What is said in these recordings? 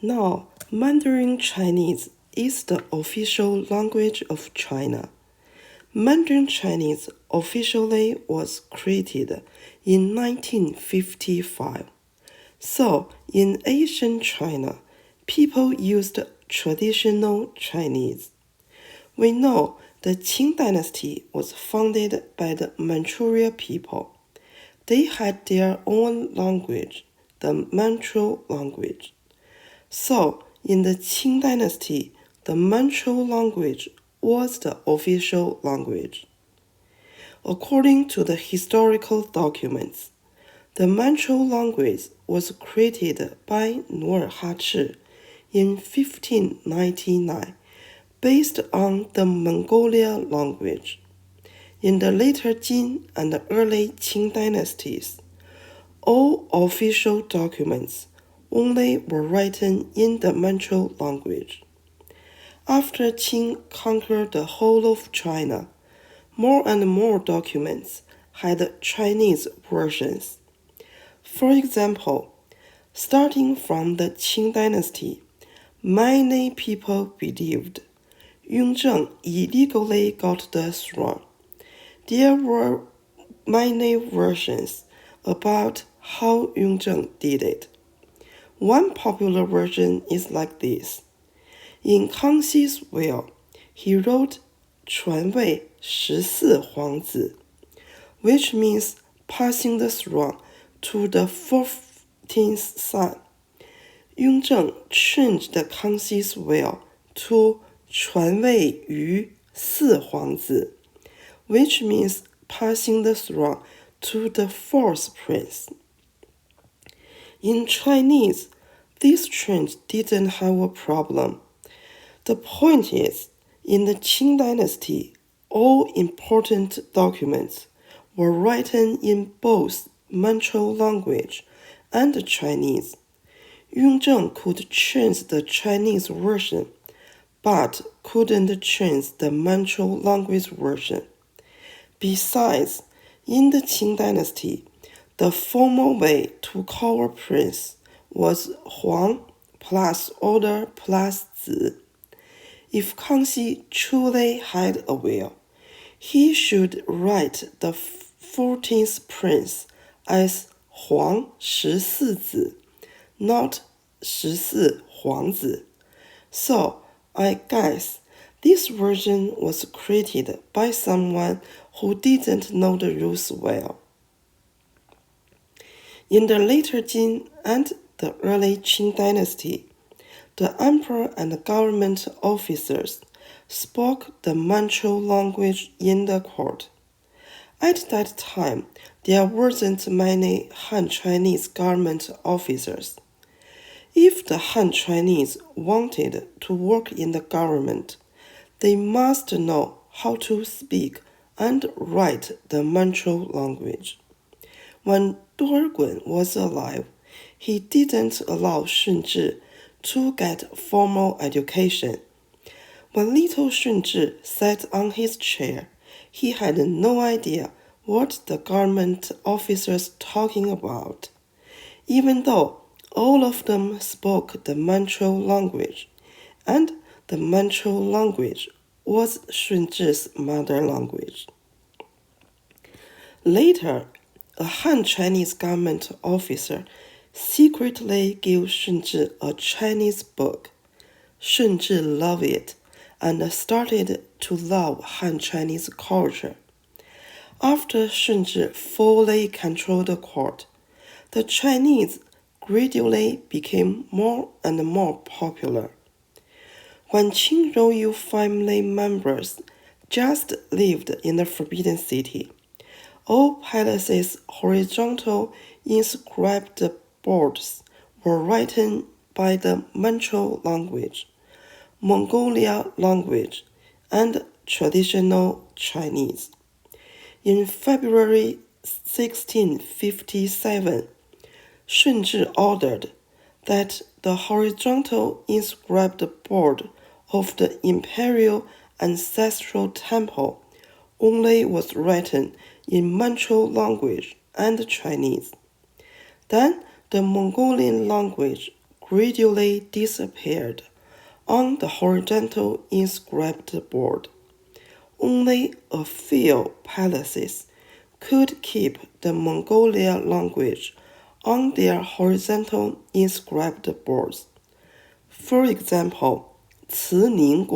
Now, Mandarin Chinese is the official language of China. Mandarin Chinese officially was created in 1955. So, in ancient China, people used traditional Chinese. We know the Qing dynasty was founded by the Manchuria people. They had their own language, the Manchu language. So, in the Qing dynasty, the Manchu language was the official language. According to the historical documents, the Manchu language was created by Nuer Hachi in 1599 based on the Mongolian language. In the later Qing and early Qing dynasties, all official documents only were written in the Manchu language. After Qing conquered the whole of China, more and more documents had Chinese versions. For example, starting from the Qing dynasty, many people believed Yongzheng illegally got the throne. There were many versions about how Yongzheng did it. One popular version is like this. In Kangxi's will, he wrote 传位14皇子, which means passing the throne to the 14th son. Yongzheng changed Kangxi's will to 传位于4皇子, which means passing the throne to the 4th prince. In Chinese, this change didn't have a problem. The point is, in the Qing dynasty, all important documents were written in both Manchu language and Chinese. Yongzheng could change the Chinese version, but couldn't change the Manchu language version. Besides, in the Qing dynasty, the formal way to call a prince was Huang plus order plus Zi. If Kangxi truly had a will, he should write the 14th prince as Huang 14子, not 14皇子. So, I guess this version was created by someone who didn't know the rules well. In the later Qing and the early Qing dynasty, the emperor and government officers spoke the Manchu language in the court. At that time, there wasn't many Han Chinese government officers. If the Han Chinese wanted to work in the government, they must know how to speak and write the Manchu language. When Dorgun was alive, he didn't allow Shunzhi to get formal education. When little Shunzhi sat on his chair, he had no idea what the government officers talking about, even though all of them spoke the Manchu language, and the Manchu language was Shunzhi's mother language. Later, a Han Chinese government officer secretly gave Shunzhi a Chinese book. Shunzhi loved it and started to love Han Chinese culture. After Shunzhi fully controlled the court, the Chinese gradually became more and more popular. When Qing royal family members just lived in the Forbidden City, all palaces' horizontal inscribed boards were written by the Manchu language, Mongolian language, and traditional Chinese. In February 1657, Shunzhi ordered that the horizontal inscribed board of the imperial ancestral temple only was written in Manchu language and Chinese. Then the Mongolian language gradually disappeared on the horizontal inscribed board. Only a few palaces could keep the Mongolian language on their horizontal inscribed boards. For example, Cining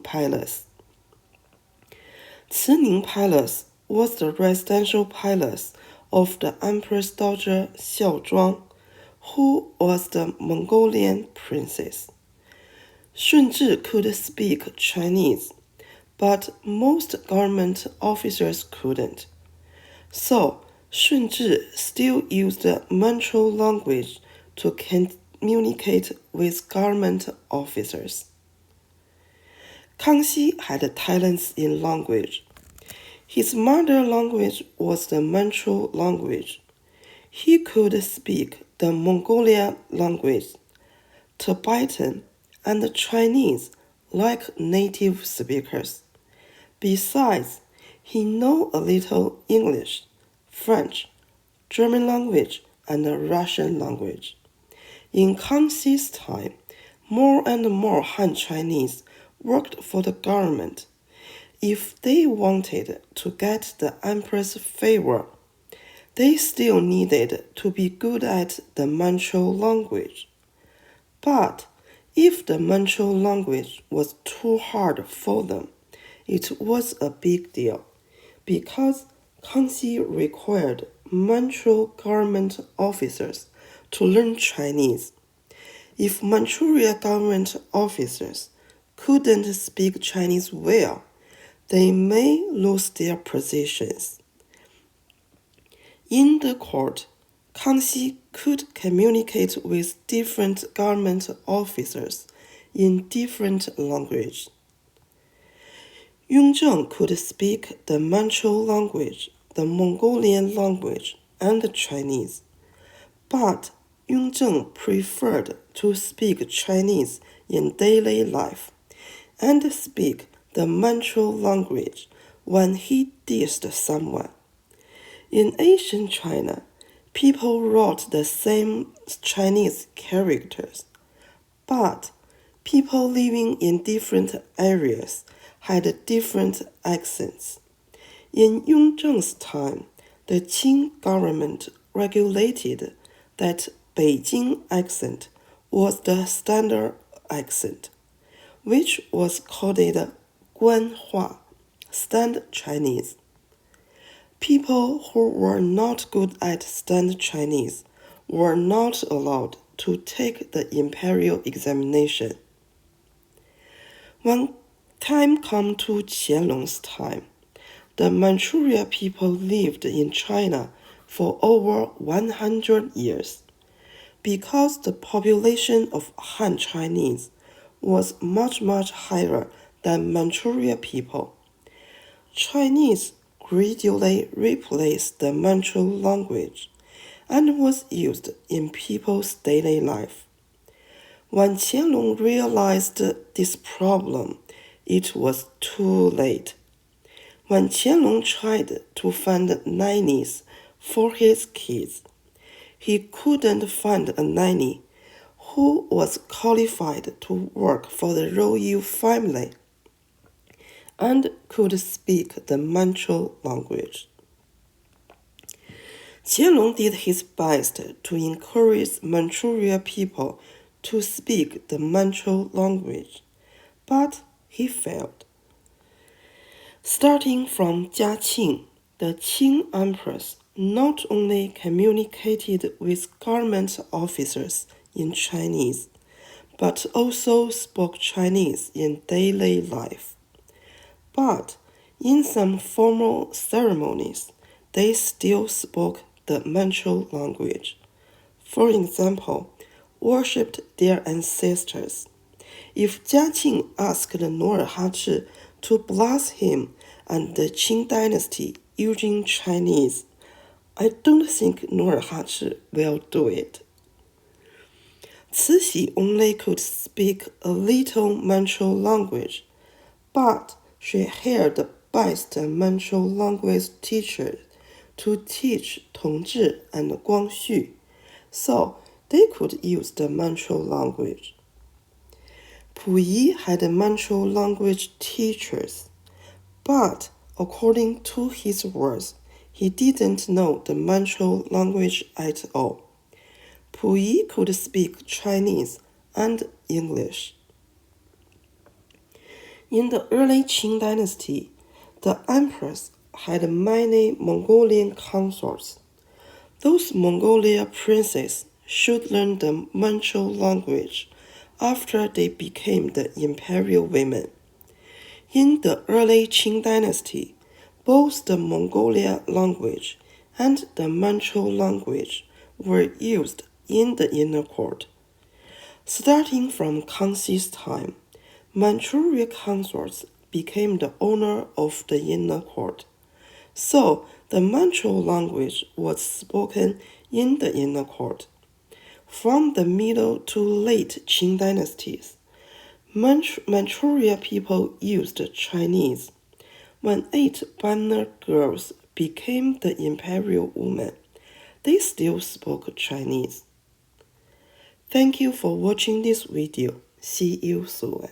Palace. Cining Palace was the residential palace of the Empress Dowager Xiaozhuang, who was the Mongolian princess. Shunzhi could speak Chinese, but most government officers couldn't. So, Shunzhi still used the Manchu language to communicate with government officers. Kangxi had talents in language. His mother language was the Manchu language. He could speak the Mongolian language, Tibetan, and Chinese like native speakers. Besides, he knew a little English, French, German language, and Russian language. In Kangxi's time, more and more Han Chinese worked for the government. If they wanted to get the emperor's favor, they still needed to be good at the Manchu language. But if the Manchu language was too hard for them, it was a big deal, because Kangxi required Manchu government officers to learn Chinese. If Manchuria government officers couldn't speak Chinese well, they may lose their positions. In the court, Kangxi could communicate with different government officers in different languages. Yongzheng could speak the Manchu language, the Mongolian language, and the Chinese, but Yongzheng preferred to speak Chinese in daily life and speak the Manchu language when he dissed someone. In ancient China, people wrote the same Chinese characters, but people living in different areas had different accents. In Yongzheng's time, the Qing government regulated that Beijing accent was the standard accent, which was called Guanhua, Standard Chinese. People who were not good at Standard Chinese were not allowed to take the imperial examination. When time came to Qianlong's time, the Manchuria people lived in China for over 100 years. Because the population of Han Chinese was much higher than Manchuria people, Chinese gradually replaced the Manchu language and was used in people's daily life. When Qianlong realized this problem, it was too late. When Qianlong tried to find nannies for his kids, he couldn't find a nanny who was qualified to work for the royal family and could speak the Manchu language. Qianlong did his best to encourage Manchuria people to speak the Manchu language, but he failed. Starting from Qing, the Qing empress not only communicated with government officers in Chinese, but also spoke Chinese in daily life. But in some formal ceremonies, they still spoke the Manchu language. For example, worshipped their ancestors. If Qing asked Nurhaci to bless him and the Qing dynasty using Chinese, I don't think Nurhaci will do it. Cixi only could speak a little Manchu language, but she hired the best Manchu language teachers to teach Tongzhi and Guangxu, so they could use the Manchu language. Puyi had Manchu language teachers, but according to his words, he didn't know the Manchu language at all. Puyi could speak Chinese and English. In the early Qing dynasty, the empress had many Mongolian consorts. Those Mongolian princes should learn the Manchu language after they became the imperial women. In the early Qing dynasty, both the Mongolian language and the Manchu language were used in the inner court. Starting from Kangxi's time, Manchurian consorts became the owner of the inner court. So the Manchu language was spoken in the inner court. From the middle to late Qing dynasties, Manchuria people used Chinese. When 8 banner girls became the imperial women, they still spoke Chinese. Thank you for watching this video. See you soon.